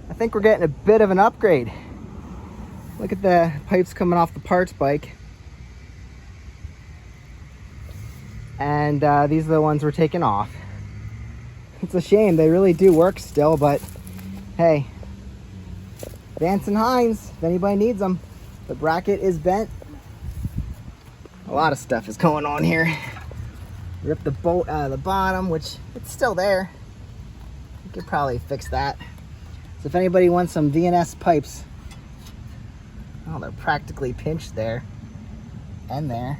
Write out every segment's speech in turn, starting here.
I think we're getting a bit of an upgrade. Look at the pipes coming off the parts bike. And these are the ones we're taking off. It's a shame, they really do work still, but hey, Vance and Hines, if anybody needs them. The bracket is bent. A lot of stuff is going on here. Ripped the bolt out of the bottom, which it's still there. You could probably fix that. So if anybody wants some V&S pipes, oh, they're practically pinched there and there.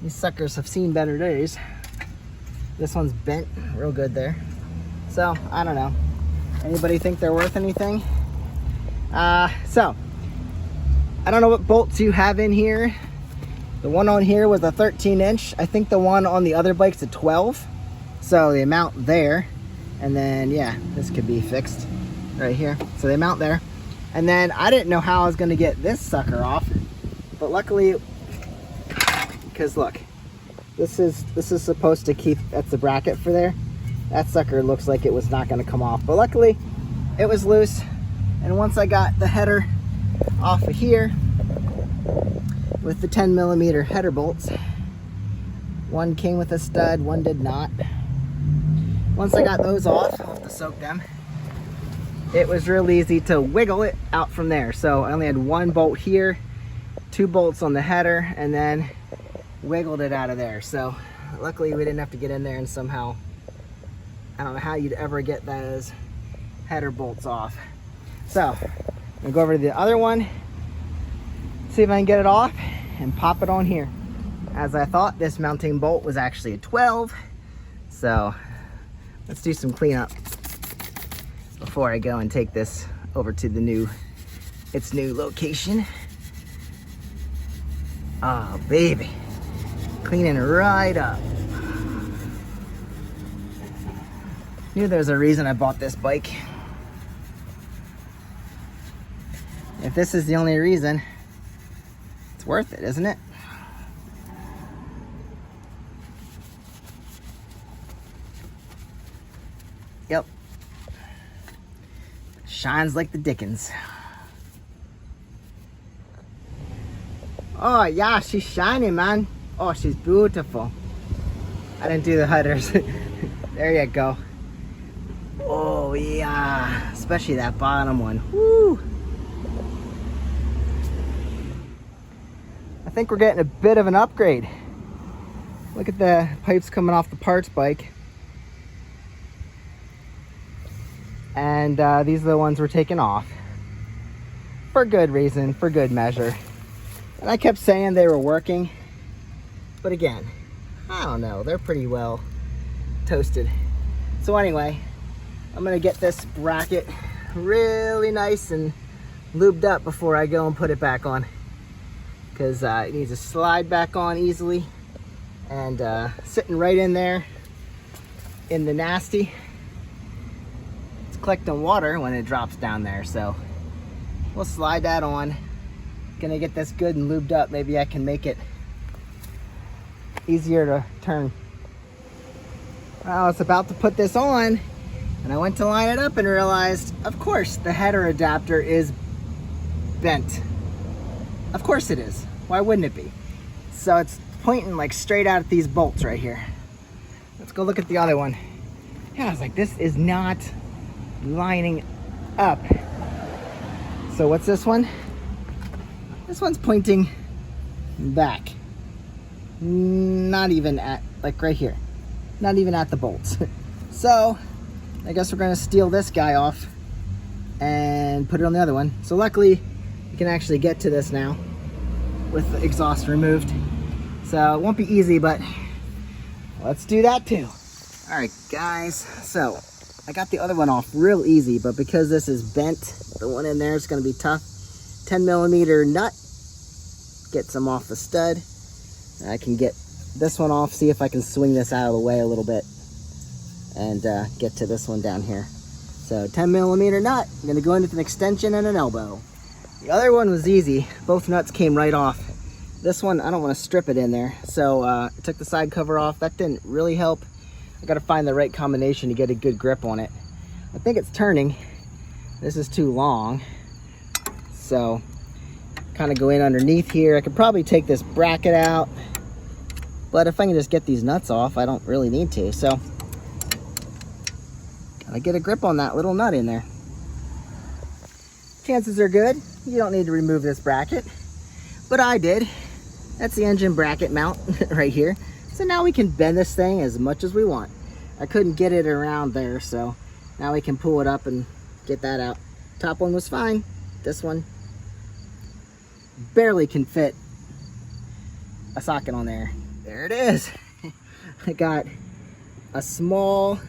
These suckers have seen better days. This one's bent real good there. So, I don't know. Anybody think they're worth anything? So, I don't know what bolts you have in here. The one on here was a 13-inch. I think the one on the other bike's a 12. So, the amount there. And then, yeah, this could be fixed right here. So, the amount there. And then, I didn't know how I was going to get this sucker off. But luckily, because look, this is supposed to keep, that's the bracket for there. That sucker looks like it was not going to come off, but luckily it was loose. And once I got the header off of here with the 10mm header bolts, one came with a stud, one did not. Once I got those off, I'll have to soak them, it was real easy to wiggle it out from there. So I only had one bolt here, 2 bolts on the header, and then wiggled it out of there. So luckily we didn't have to get in there and somehow, I don't know how you'd ever get those header bolts off. So I'm gonna go over to the other one, see if I can get it off and pop it on here. As I thought, this mounting bolt was actually a 12. So let's do some cleanup before I go and take this over to its new location. Oh baby, cleaning right up. Knew there's a reason I bought this bike. If this is the only reason, it's worth it, isn't it? Yep. Shines like the dickens. Oh yeah, she's shining, man. Oh, she's beautiful. I didn't do the headers. There you go. Oh yeah, especially that bottom one. Woo! I think we're getting a bit of an upgrade. Look at the pipes coming off the parts bike. And these are the ones we're taking off. For good reason, for good measure. And I kept saying they were working. But again, I don't know, they're pretty well toasted. So anyway, I'm gonna get this bracket really nice and lubed up before I go and put it back on, because it needs to slide back on easily. And sitting right in there in the nasty, it's collecting water when it drops down there. So we'll slide that on. Gonna get this good and lubed up. Maybe I can make it easier to turn. I was about to put this on and I went to line it up and realized, of course, the header adapter is bent. Of course it is. Why wouldn't it be? So it's pointing like straight out at these bolts right here. Let's go look at the other one. Yeah, I was like, this is not lining up. So what's this one? This one's pointing back. Not even at, like right here. Not even at the bolts. So I guess we're gonna steal this guy off and put it on the other one. So luckily you can actually get to this now with the exhaust removed. So it won't be easy, but let's do that too. All right guys, so I got the other one off real easy, but because this is bent, the one in there is gonna be tough. 10mm nut, get some off the stud. I can get this one off, see if I can swing this out of the way a little bit and get to this one down here. So 10mm nut, I'm gonna go in with an extension and an elbow. The other one was easy, both nuts came right off. This one, I don't want to strip it in there, so I took the side cover off. That didn't really help. I gotta find the right combination to get a good grip on it. I think it's turning. This is too long. So kind of go in underneath here. I could probably take this bracket out, but if I can just get these nuts off, I don't really need to. So gotta get a grip on that little nut in there. Chances are good you don't need to remove this bracket, but I did. That's the engine bracket mount right here. So now we can bend this thing as much as we want. I couldn't get it around there, so now we can pull it up and get that out. Top one was fine. This one barely can fit a socket on there. There it is. I got a smallest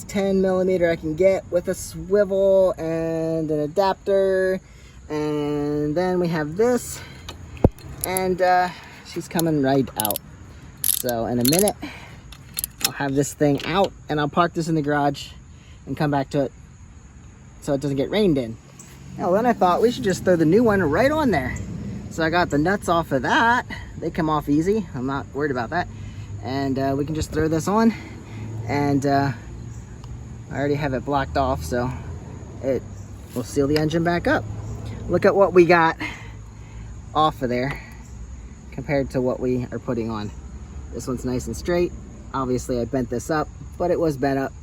10 millimeter I can get with a swivel and an adapter. And then we have this, and she's coming right out. So in a minute, I'll have this thing out and I'll park this in the garage and come back to it so it doesn't get rained in. Now then I thought we should just throw the new one right on there. So I got the nuts off of that. They come off easy. I'm not worried about that. And we can just throw this on, and I already have it blocked off, so it will seal the engine back up. Look at what we got off of there compared to what we are putting on. This one's nice and straight. Obviously I bent this up, but it was bent up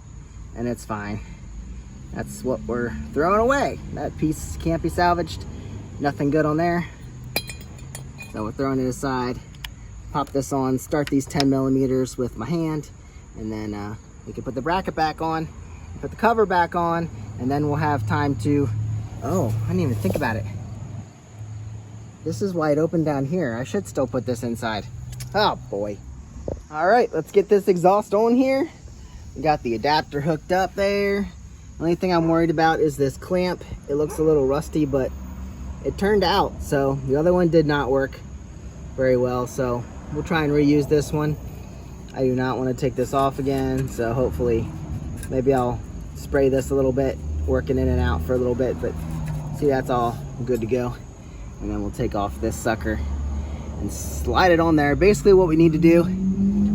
and it's fine. That's what we're throwing away. That piece can't be salvaged. Nothing good on there. So we're throwing it aside. Pop this on, start these 10 millimeters with my hand, and then we can put the bracket back on, put the cover back on, and then we'll have time to, oh, I didn't even think about it. This is wide open down here. I should still put this inside. Oh boy. All right, let's get this exhaust on here. We got the adapter hooked up there. The only thing I'm worried about is this clamp. It looks a little rusty, but it turned out. So the other one did not work very well. So we'll try and reuse this one. I do not want to take this off again. So hopefully, maybe I'll spray this a little bit, working in and out for a little bit, but see, that's all good to go. And then we'll take off this sucker and slide it on there. Basically what we need to do,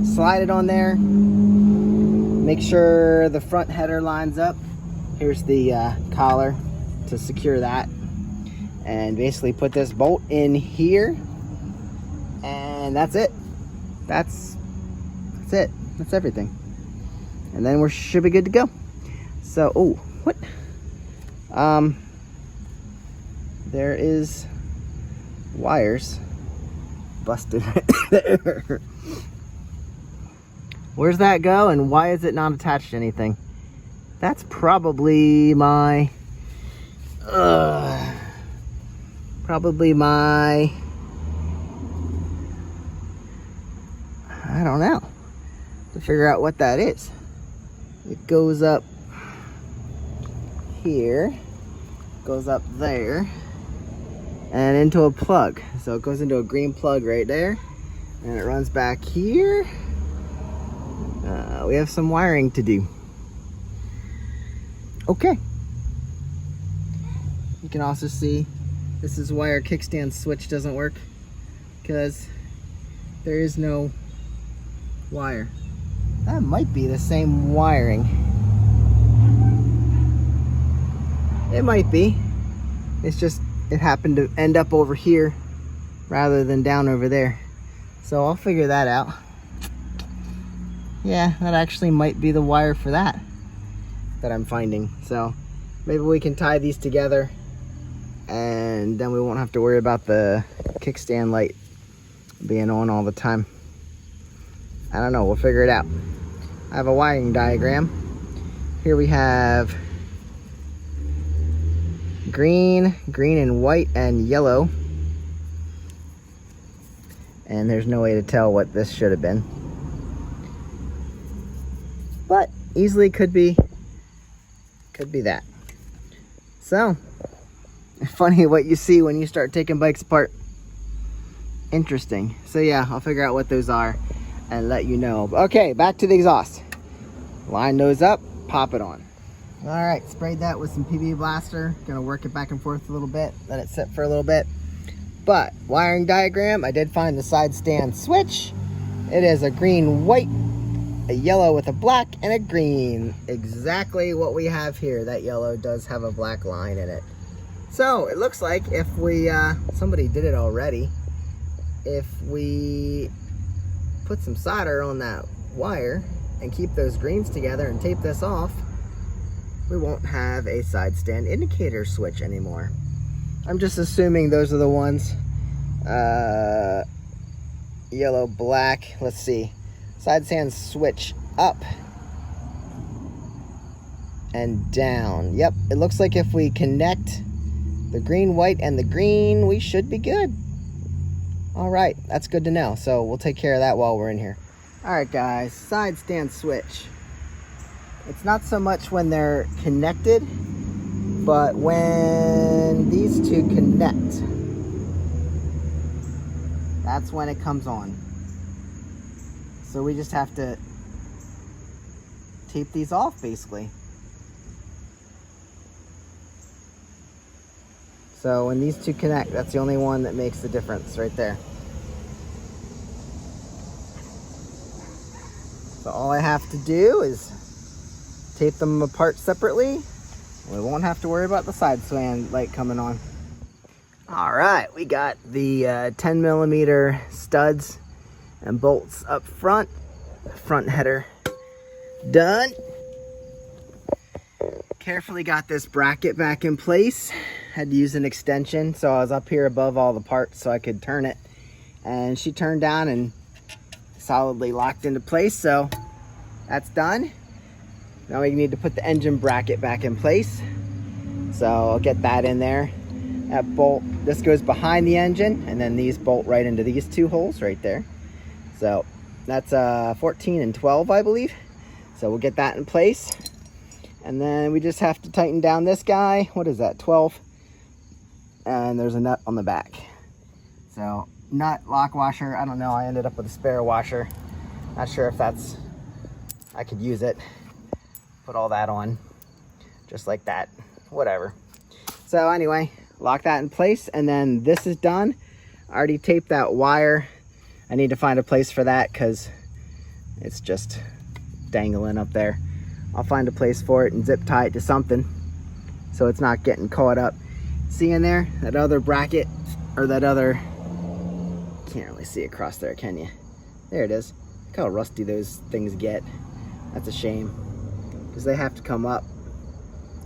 slide it on there, make sure the front header lines up. Here's the collar to secure that, and basically put this bolt in here, and that's it. That's it. That's everything. And then we should be good to go. So, oh, what? There is wires busted right there. Where's that go, and why is it not attached to anything? That's probably my I don't know, to figure out what that is. It goes up here, goes up there, and into a plug. So it goes into a green plug right there, and it runs back here. We have some wiring to do. Okay. You can also see this is why our kickstand switch doesn't work, because there is no wire. That might be the same wiring. It might be. It's just, it happened to end up over here rather than down over there. So I'll figure that out. Yeah, that actually might be the wire for that I'm finding. So maybe we can tie these together, and then we won't have to worry about the kickstand light being on all the time. I don't know, we'll figure it out. I have a wiring diagram. Here we have green and white and yellow. And there's no way to tell what this should have been. But easily could be that. So, funny what you see when you start taking bikes apart. Interesting. So yeah, I'll figure out what those are and let you know. Okay, back to the exhaust. Line those up, pop it on. All right, sprayed that with some PB Blaster. Gonna work it back and forth a little bit, let it sit for a little bit. But wiring diagram, I did find the side stand switch. It is a green white a yellow with a black and a green. Exactly what we have here. That yellow does have a black line in it. So it looks like if we, somebody did it already, if we put some solder on that wire and keep those greens together and tape this off, we won't have a side stand indicator switch anymore. I'm just assuming those are the ones, yellow, black. Let's see. Side stand switch up and down. Yep, it looks like if we connect the green, white, and the green, we should be good. All right, that's good to know. So we'll take care of that while we're in here. All right, guys, side stand switch. It's not so much when they're connected, but when these two connect, that's when it comes on. So we just have to tape these off, basically. So when these two connect, that's the only one that makes the difference right there. So all I have to do is tape them apart separately. We won't have to worry about the side stand light coming on. All right, we got the 10mm studs and bolts up front. Front header done. Carefully got this bracket back in place. Had to use an extension, so I was up here above all the parts so I could turn it. And she turned down and solidly locked into place, so that's done. Now we need to put the engine bracket back in place. So I'll get that in there. That bolt, this goes behind the engine, and then these bolt right into these two holes right there. So that's 14 and 12, I believe. So we'll get that in place. And then we just have to tighten down this guy. What is that, 12? And there's a nut on the back. So nut, lock washer, I don't know. I ended up with a spare washer. Not sure if that's, I could use it. Put all that on, just like that, whatever. So anyway, lock that in place, and then this is done. I already taped that wire. I need to find a place for that because it's just dangling up there. I'll find a place for it and zip tie it to something so it's not getting caught up. See in there, that other bracket, or that other, can't really see across there, can you? There it is. Look how rusty those things get. That's a shame, because they have to come up.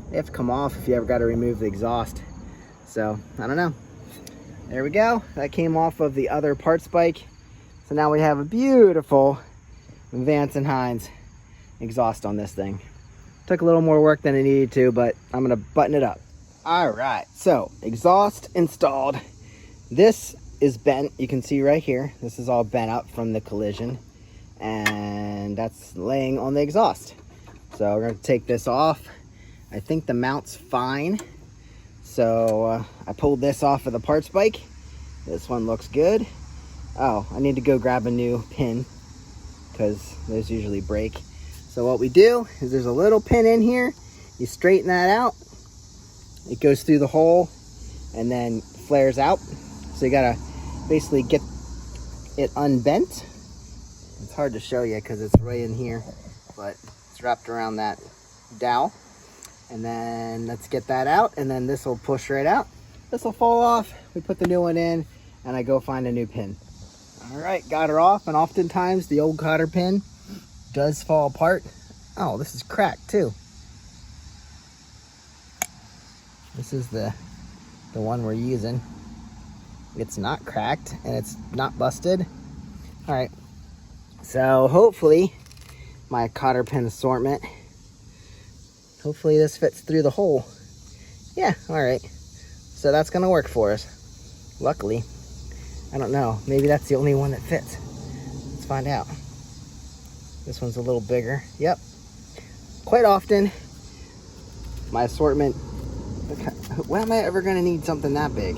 They have to come off if you ever got to remove the exhaust. So, I don't know. There we go. That came off of the other parts bike. So now we have a beautiful Vance & Hines exhaust on this thing. Took a little more work than it needed to, but I'm gonna button it up. All right, so exhaust installed. This is bent, you can see right here. This is all bent up from the collision, and that's laying on the exhaust. So we're gonna take this off. I think the mount's fine. So I pulled this off of the parts bike. This one looks good. Oh, I need to go grab a new pin because those usually break. So what we do is there's a little pin in here. You straighten that out. It goes through the hole and then flares out. So you gotta basically get it unbent. It's hard to show you because it's right in here, but it's wrapped around that dowel. And then let's get that out, and then this will push right out. This will fall off. We put the new one in, and I go find a new pin. All right, got her off, and oftentimes the old cotter pin does fall apart. Oh, this is cracked too. This is the one we're using. It's not cracked, and it's not busted. All right, so hopefully my cotter pin assortment, hopefully this fits through the hole. Yeah, all right. So that's gonna work for us. Luckily, I don't know, maybe that's the only one that fits. Let's find out. This one's a little bigger. Yep. Quite often, my assortment, when am I ever gonna need something that big?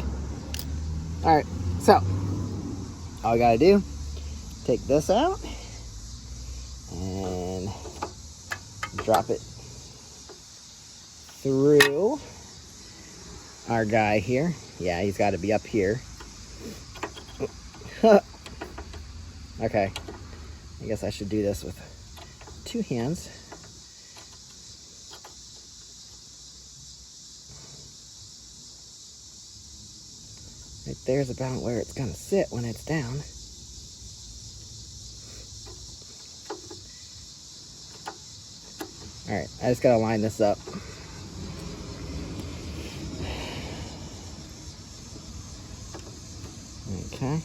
All right, so all I gotta do, take this out and drop it through our guy here. Yeah, he's got to be up here. Okay, I guess I should do this with 2 hands. Right there's about where it's gonna sit when it's down. All right, I just gotta line this up. Okay.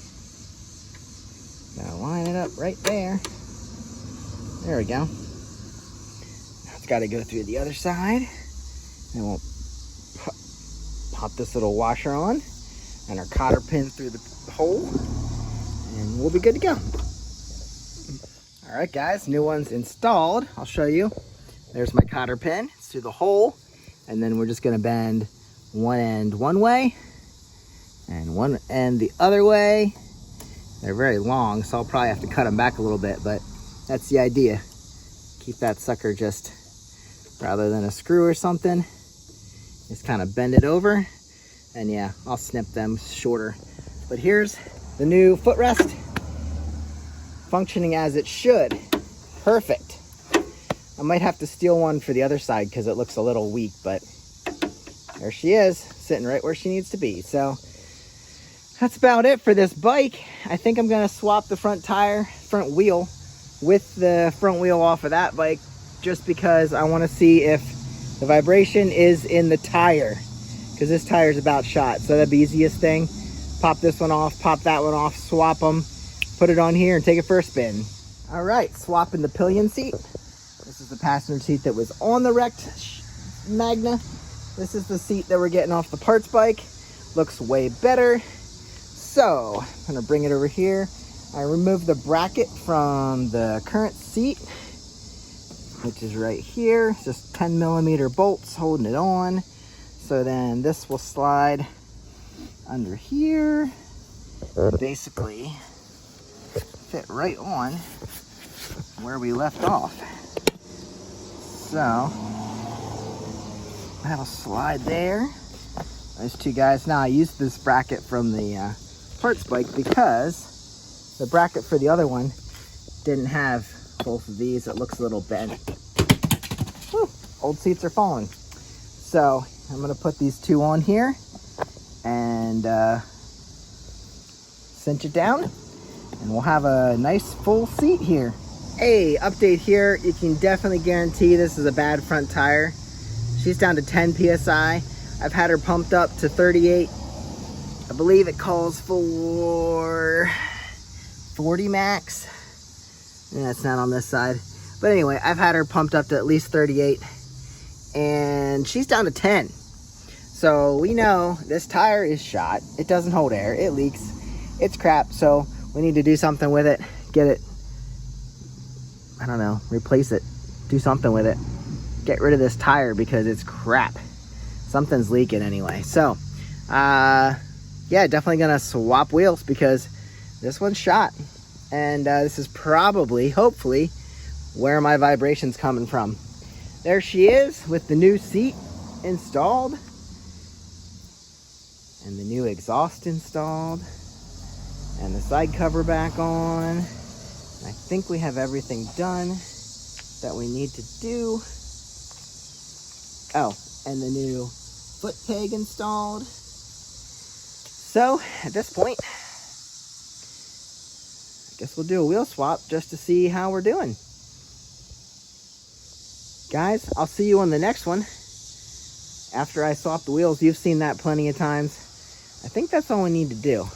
Gotta line it up right there. There we go. Now it's gotta go through the other side. And we'll pop this little washer on and our cotter pin through the hole, and we'll be good to go. All right, guys, new one's installed. I'll show you. There's my cotter pin. It's through the hole, and then we're just gonna bend one end one way and one end the other way. They're very long, so I'll probably have to cut them back a little bit, but that's the idea. Keep that sucker just, rather than a screw or something, just kind of bend it over, and yeah, I'll snip them shorter. But here's the new footrest, functioning as it should. Perfect. I might have to steal one for the other side because it looks a little weak, but there she is, sitting right where she needs to be. So that's about it for this bike. I think I'm gonna swap the front wheel with the front wheel off of that bike, just because I wanna see if the vibration is in the tire, because this tire is about shot. So that'd be the easiest thing. Pop this one off, pop that one off, swap them, put it on here and take it for a spin. All right, swapping the pillion seat. This is the passenger seat that was on the wrecked Magna. This is the seat that we're getting off the parts bike. Looks way better. So I'm gonna bring it over here. I removed the bracket from the current seat, which is right here. It's just 10mm bolts holding it on. So then this will slide under here, basically fit right on where we left off. So that'll slide there. Those two guys. Now I used this bracket from the parts bike because the bracket for the other one didn't have both of these. It looks a little bent. Whew, old seats are falling. So I'm gonna put these two on here and cinch it down, and we'll have a nice full seat here. Hey, update here. You can definitely guarantee this is a bad front tire. She's down to 10 PSI. I've had her pumped up to 38. I believe it calls for 40 max. Yeah, it's not on this side. But anyway, I've had her pumped up to at least 38. And she's down to 10. So we know this tire is shot. It doesn't hold air. It leaks. It's crap. So we need to do something with it. Get it, I don't know, replace it. Do something with it. Get rid of this tire because it's crap. Something's leaking anyway. So, yeah, definitely gonna swap wheels because this one's shot. And this is probably, hopefully, where my vibration's coming from. There she is with the new seat installed. And the new exhaust installed. And the side cover back on. I think we have everything done that we need to do. Oh, and the new foot peg installed. So at this point, I guess we'll do a wheel swap just to see how we're doing. Guys, I'll see you on the next one. After I swap the wheels, you've seen that plenty of times. I think that's all we need to do.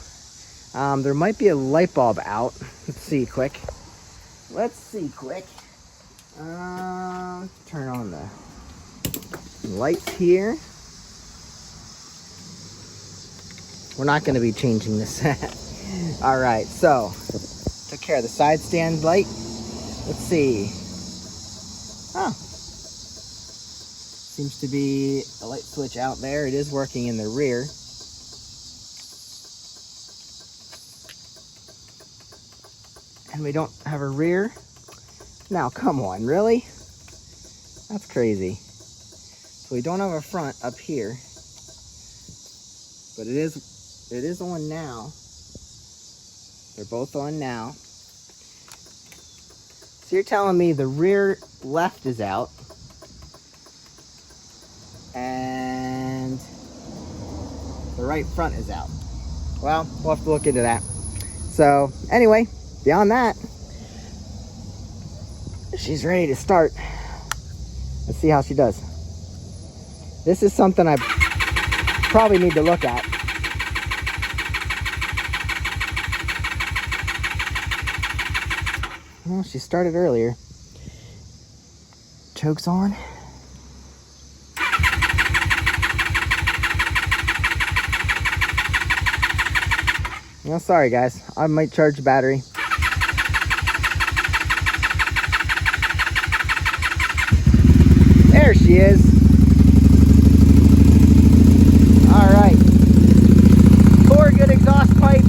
There might be a light bulb out. Let's see quick. Turn on the lights here. We're not going to be changing this. All right, so took care of the side stand light. Let's see. Oh, seems to be a light switch out there. It is working in the rear. And we don't have a rear. Now, come on, really? That's crazy. So we don't have a front up here. But it is on now. They're both on now. So you're telling me the rear left is out and the right front is out. Well, we'll have to look into that. So anyway, beyond that, she's ready to start. Let's see how she does. This is something I probably need to look at. Well, she started earlier. Choke's on. Well, sorry guys, I might charge the battery. There she is. All right. 4 good exhaust pipes,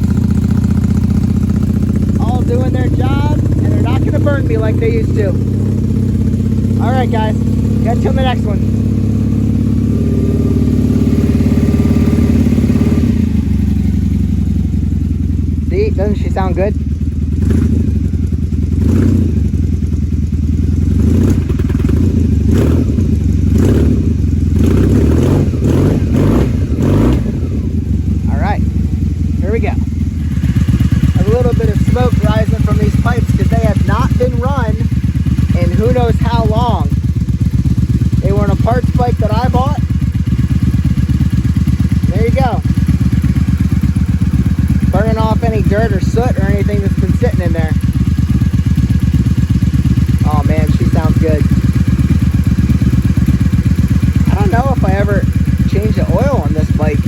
all doing their job, and they're not gonna burn me like they used to. All right, guys, catch you on the next one. See, doesn't she sound good? All right, here we go. A little bit of smoke rising from these pipes because they have not been run in who knows how long. They were in a parts bike that I bought. There you go. Burning off any dirt or soot or anything that's been sitting in there. Oh man, she sounds good. I don't know if I ever changed the oil on this bike.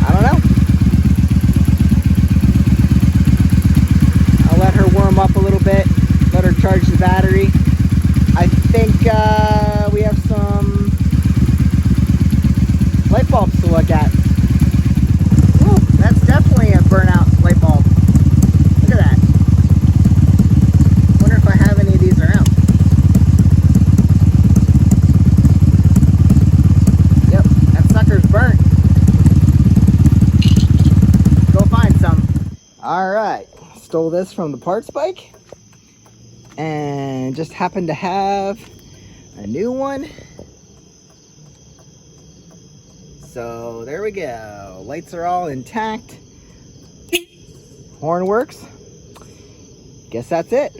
I don't know. I'll let her warm up a little bit, let her charge the battery. I think we have some light bulbs to look at. Ooh, that's definitely a burnout light bulb. Look at that. Wonder if I have any of these around. Yep, that sucker's burnt. Go find some. All right, stole this from the parts bike and just happened to have a new one. So there we go. Lights are all intact. Horn works. Guess that's it.